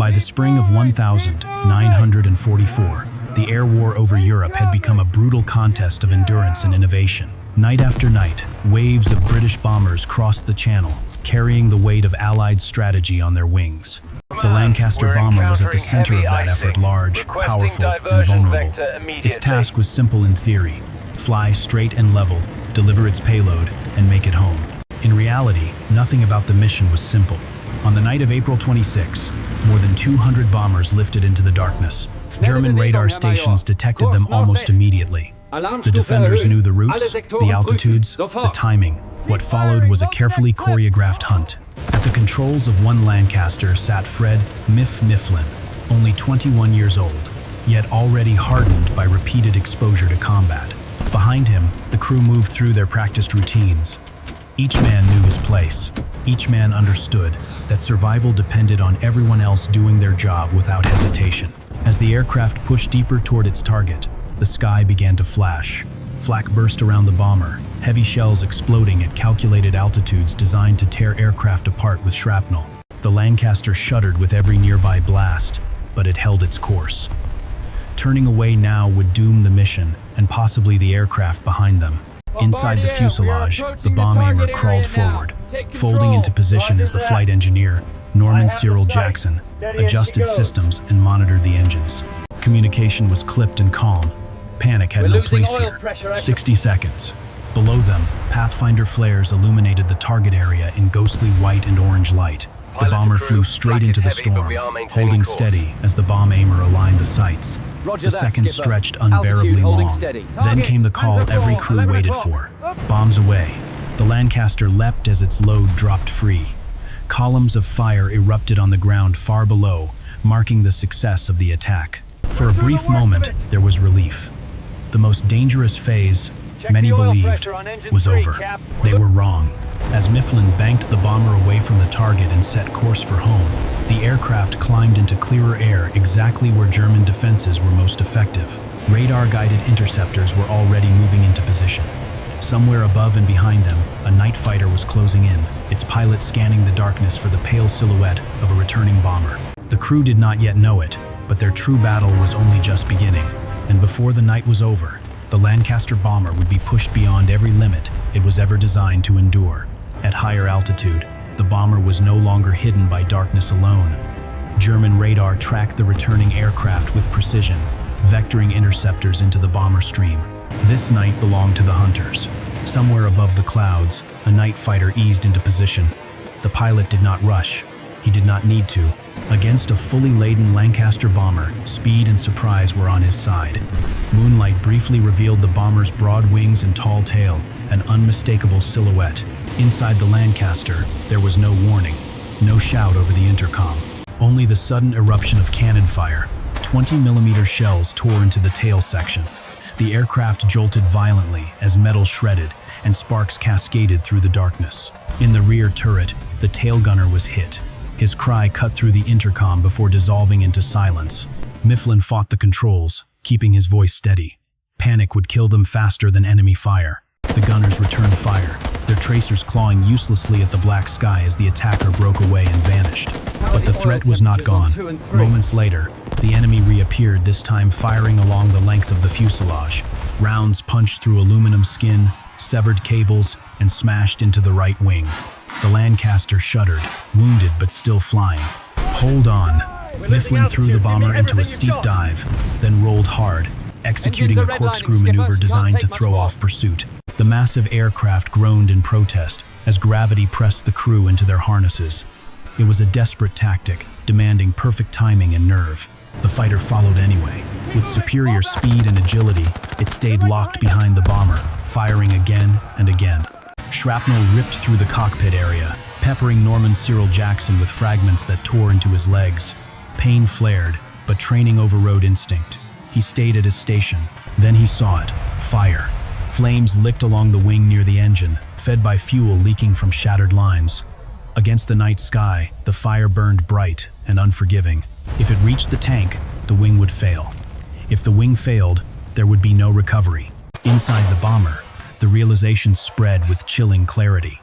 By the spring of 1944, the air war over Europe had become a brutal contest of endurance and innovation. Night after night, waves of British bombers crossed the Channel, carrying the weight of Allied strategy on their wings. The Lancaster bomber was at the center of that effort, large, powerful, and vulnerable. Its task was simple in theory: fly straight and level, deliver its payload, and make it home. In reality, nothing about the mission was simple. On the night of April 26, more than 200 bombers lifted into the darkness. German radar stations detected them almost immediately. The defenders knew the routes, the altitudes, the timing. What followed was a carefully choreographed hunt. At the controls of one Lancaster sat Fred Mifflin, only 21 years old, yet already hardened by repeated exposure to combat. Behind him, the crew moved through their practiced routines. Each man knew his place. Each man understood that survival depended on everyone else doing their job without hesitation. As the aircraft pushed deeper toward its target, the sky began to flash. Flak burst around the bomber, heavy shells exploding at calculated altitudes designed to tear aircraft apart with shrapnel. The Lancaster shuddered with every nearby blast, but it held its course. Turning away now would doom the mission and possibly the aircraft behind them. Inside the fuselage, the bomb aimer crawled forward, folding into position as the flight engineer, Norman Cyril Jackson, adjusted systems and monitored the engines. Communication was clipped and calm. Panic had no place here. 60 seconds. Below them, Pathfinder flares illuminated the target area in ghostly white and orange light. The bomber flew straight into the storm, holding steady as the bomb aimer aligned the sights. The seconds stretched unbearably long. Then came the call every crew waited for. Bombs away. The Lancaster leapt as its load dropped free. Columns of fire erupted on the ground far below, marking the success of the attack. For a brief moment, there was relief. The most dangerous phase, many believed, was over. They were wrong. As Mifflin banked the bomber away from the target and set course for home, the aircraft climbed into clearer air exactly where German defenses were most effective. Radar-guided interceptors were already moving into position. Somewhere above and behind them, a night fighter was closing in, its pilot scanning the darkness for the pale silhouette of a returning bomber. The crew did not yet know it, but their true battle was only just beginning. And before the night was over, the Lancaster bomber would be pushed beyond every limit it was ever designed to endure. At higher altitude, the bomber was no longer hidden by darkness alone. German radar tracked the returning aircraft with precision, vectoring interceptors into the bomber stream. This night belonged to the hunters. Somewhere above the clouds, a night fighter eased into position. The pilot did not rush. He did not need to. Against a fully laden Lancaster bomber, speed and surprise were on his side. Moonlight briefly revealed the bomber's broad wings and tall tail, an unmistakable silhouette. Inside the Lancaster, there was no warning, no shout over the intercom. Only the sudden eruption of cannon fire. 20mm shells tore into the tail section. The aircraft jolted violently as metal shredded and sparks cascaded through the darkness. In the rear turret, the tail gunner was hit. His cry cut through the intercom before dissolving into silence. Mifflin fought the controls, keeping his voice steady. Panic would kill them faster than enemy fire. The gunners returned fire, their tracers clawing uselessly at the black sky as the attacker broke away and vanished. But the threat was not gone. Moments later, the enemy reappeared, this time firing along the length of the fuselage. Rounds punched through aluminum skin, severed cables, and smashed into the right wing. The Lancaster shuddered, wounded but still flying. Hold on. Mifflin threw the bomber into a steep dive, then rolled hard, executing a corkscrew maneuver designed to throw off pursuit. The massive aircraft groaned in protest as gravity pressed the crew into their harnesses. It was a desperate tactic, demanding perfect timing and nerve. The fighter followed anyway. With superior speed and agility, it stayed locked behind the bomber, firing again and again. Shrapnel ripped through the cockpit area, peppering Norman Cyril Jackson with fragments that tore into his legs. Pain flared, but training overrode instinct. He stayed at his station. Then he saw it. Fire. Flames licked along the wing near the engine, fed by fuel leaking from shattered lines. Against the night sky, the fire burned bright and unforgiving. If it reached the tank, the wing would fail. If the wing failed, there would be no recovery. Inside the bomber, the realization spread with chilling clarity.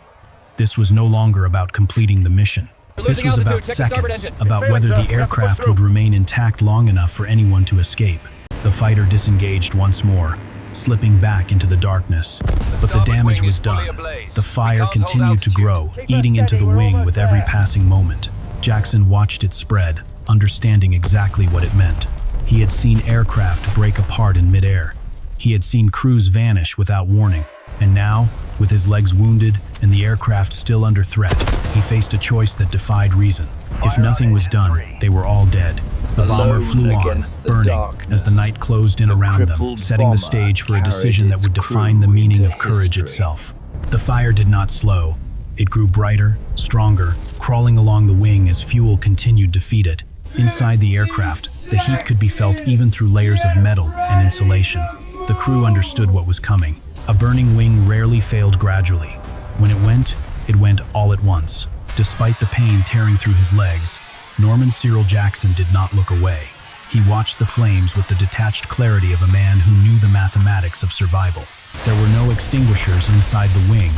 This was no longer about completing the mission. This was about seconds, about whether the aircraft would remain intact long enough for anyone to escape. The fighter disengaged once more, slipping back into the darkness. But the damage was done. The fire continued to grow, eating into the wing with every passing moment. Jackson watched it spread, understanding exactly what it meant. He had seen aircraft break apart in midair. He had seen crews vanish without warning. And now, with his legs wounded and the aircraft still under threat, he faced a choice that defied reason. If nothing was done, they were all dead. The bomber flew on, burning, as the night closed in around them, setting the stage for a decision that would define the meaning of courage itself. The fire did not slow. It grew brighter, stronger, crawling along the wing as fuel continued to feed it. Inside the aircraft, the heat could be felt even through layers of metal and insulation. The crew understood what was coming. A burning wing rarely failed gradually. When it went all at once. Despite the pain tearing through his legs, Norman Cyril Jackson did not look away. He watched the flames with the detached clarity of a man who knew the mathematics of survival. There were no extinguishers inside the wing.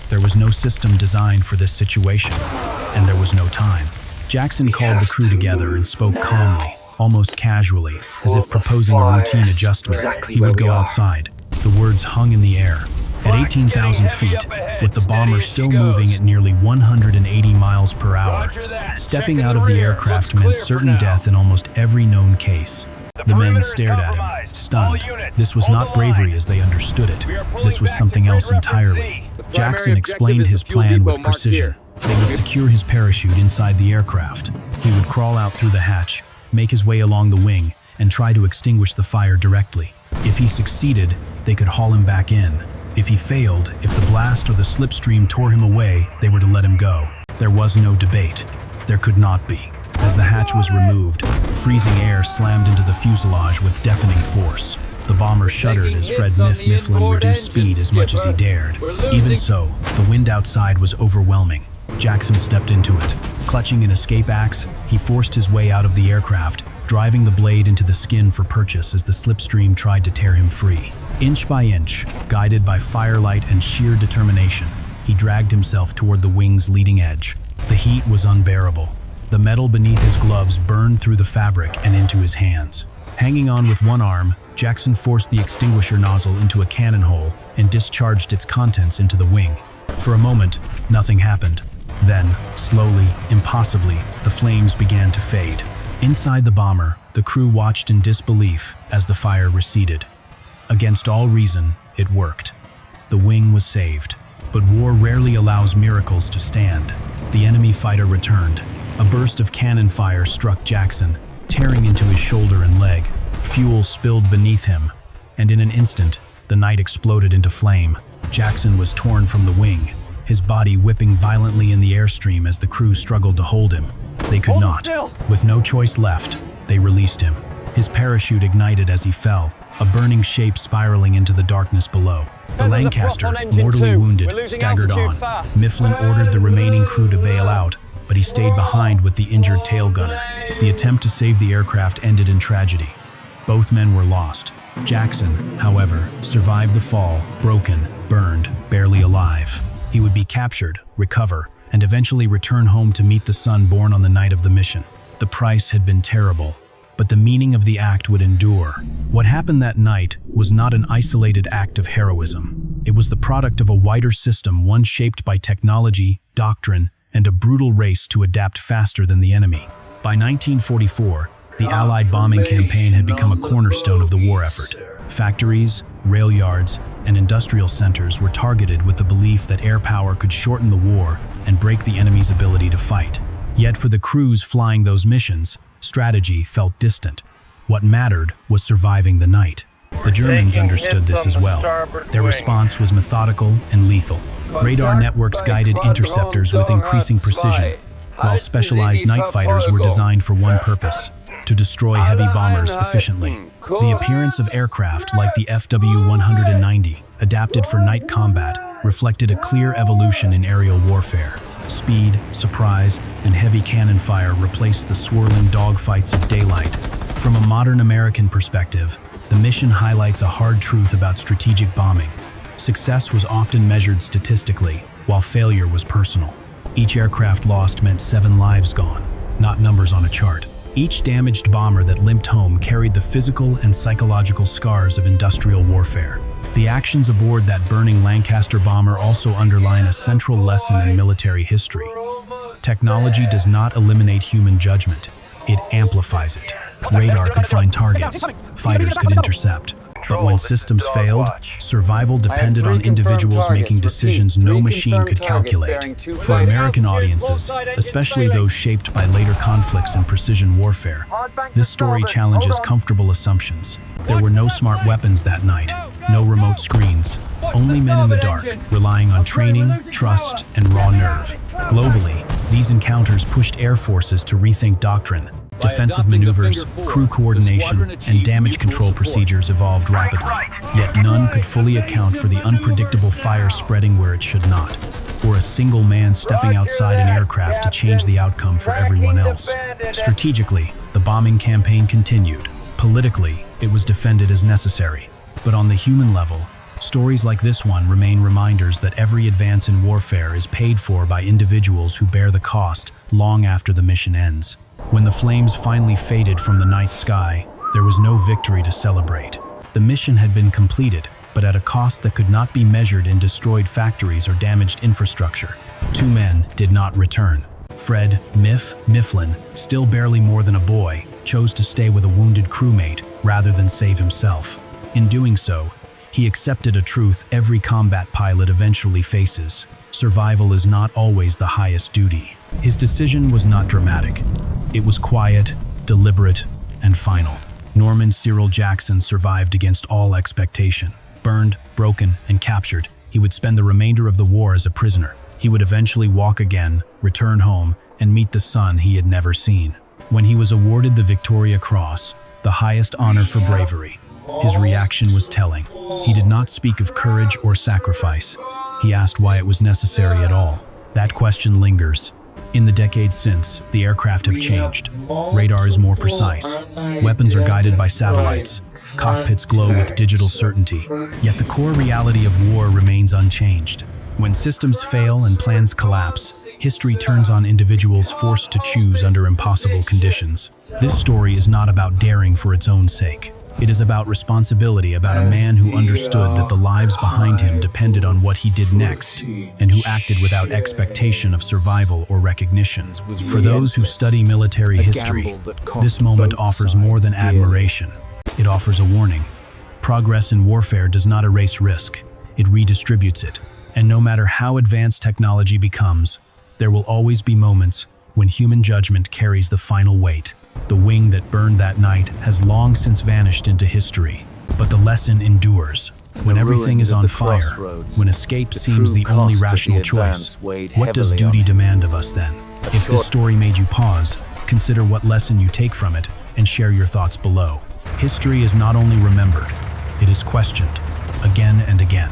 There was no system designed for this situation, and there was no time. Jackson called the crew together and spoke calmly, almost casually, as if proposing a routine adjustment. He would go outside. The words hung in the air. At 18,000 feet, with the bomber still moving at nearly 180 miles per hour, stepping out of the aircraft meant certain death in almost every known case. The men stared at him, stunned. This was not bravery as they understood it. This was something else entirely. Jackson explained his plan with precision. They would secure his parachute inside the aircraft. He would crawl out through the hatch, make his way along the wing, and try to extinguish the fire directly. If he succeeded, they could haul him back in. If he failed, if the blast or the slipstream tore him away, they were to let him go. There was no debate. There could not be. As the hatch was removed, freezing air slammed into the fuselage with deafening force. The bomber shuddered as Fred Mifflin reduced speed as much as he dared. Even so, the wind outside was overwhelming. Jackson stepped into it. Clutching an escape axe, he forced his way out of the aircraft, driving the blade into the skin for purchase as the slipstream tried to tear him free. Inch by inch, guided by firelight and sheer determination, he dragged himself toward the wing's leading edge. The heat was unbearable. The metal beneath his gloves burned through the fabric and into his hands. Hanging on with one arm, Jackson forced the extinguisher nozzle into a cannon hole and discharged its contents into the wing. For a moment, nothing happened. Then, slowly, impossibly, the flames began to fade. Inside the bomber, the crew watched in disbelief as the fire receded. Against all reason, it worked. The wing was saved. But war rarely allows miracles to stand. The enemy fighter returned. A burst of cannon fire struck Jackson, tearing into his shoulder and leg. Fuel spilled beneath him, and in an instant, the night exploded into flame. Jackson was torn from the wing, his body whipping violently in the airstream as the crew struggled to hold him. They could not. With no choice left, they released him. His parachute ignited as he fell, a burning shape spiraling into the darkness below. The Lancaster, mortally wounded, staggered on. Mifflin ordered the remaining crew to bail out, but he stayed behind with the injured tail gunner. The attempt to save the aircraft ended in tragedy. Both men were lost. Jackson, however, survived the fall, broken, burned, barely alive. He would be captured, recover, and eventually return home to meet the son born on the night of the mission. The price had been terrible, but the meaning of the act would endure. What happened that night was not an isolated act of heroism. It was the product of a wider system, one shaped by technology, doctrine, and a brutal race to adapt faster than the enemy. By 1944, the Allied bombing campaign had become a cornerstone of the war effort. Factories, rail yards, and industrial centers were targeted with the belief that air power could shorten the war and break the enemy's ability to fight. Yet for the crews flying those missions, strategy felt distant. What mattered was surviving the night. The Germans understood this as well. Their response was methodical and lethal. Radar networks guided interceptors with increasing precision, while specialized night fighters were designed for one purpose: to destroy heavy bombers efficiently. The appearance of aircraft like the FW-190, adapted for night combat, reflected a clear evolution in aerial warfare. Speed, surprise, and heavy cannon fire replaced the swirling dogfights of daylight. From a modern American perspective, the mission highlights a hard truth about strategic bombing. Success was often measured statistically, while failure was personal. Each aircraft lost meant 7 lives gone, not numbers on a chart. Each damaged bomber that limped home carried the physical and psychological scars of industrial warfare. The actions aboard that burning Lancaster bomber also underline a central lesson in military history. Technology does not eliminate human judgment, it amplifies it. Radar could find targets, fighters could intercept. But when systems failed, survival depended on individuals making decisions no machine could calculate. For American audiences, especially those shaped by later conflicts and precision warfare, this story challenges comfortable assumptions. There were no smart weapons that night, no remote screens, only men in the dark, relying on training, trust, and raw nerve. Globally, these encounters pushed air forces to rethink doctrine. Defensive maneuvers, crew coordination, and damage control procedures evolved rapidly. Yet none could fully account for the unpredictable fire spreading where it should not, or a single man stepping outside an aircraft to change the outcome for everyone else. Strategically, the bombing campaign continued. Politically, it was defended as necessary. But on the human level, stories like this one remain reminders that every advance in warfare is paid for by individuals who bear the cost long after the mission ends. When the flames finally faded from the night sky, there was no victory to celebrate. The mission had been completed, but at a cost that could not be measured in destroyed factories or damaged infrastructure. 2 men did not return. Fred Mifflin, still barely more than a boy, chose to stay with a wounded crewmate rather than save himself. In doing so, he accepted a truth every combat pilot eventually faces. Survival is not always the highest duty. His decision was not dramatic. It was quiet, deliberate, and final. Norman Cyril Jackson survived against all expectation. Burned, broken, and captured, he would spend the remainder of the war as a prisoner. He would eventually walk again, return home, and meet the son he had never seen. When he was awarded the Victoria Cross, the highest honor for bravery, his reaction was telling. He did not speak of courage or sacrifice. He asked why it was necessary at all. That question lingers. In the decades since, the aircraft have changed. Radar is more precise. Weapons are guided by satellites. Cockpits glow with digital certainty. Yet the core reality of war remains unchanged. When systems fail and plans collapse, history turns on individuals forced to choose under impossible conditions. This story is not about daring for its own sake. It is about responsibility, about a man who understood that the lives behind him depended on what he did next, and who acted without expectation of survival or recognition. For those who study military history, this moment offers more than admiration. It offers a warning. Progress in warfare does not erase risk, it redistributes it. And no matter how advanced technology becomes, there will always be moments when human judgment carries the final weight. The wing that burned that night has long since vanished into history, but the lesson endures. When everything is on fire, when escape seems the only rational choice, what does duty demand of us then? If this story made you pause, consider what lesson you take from it and share your thoughts below. History is not only remembered, it is questioned, again and again.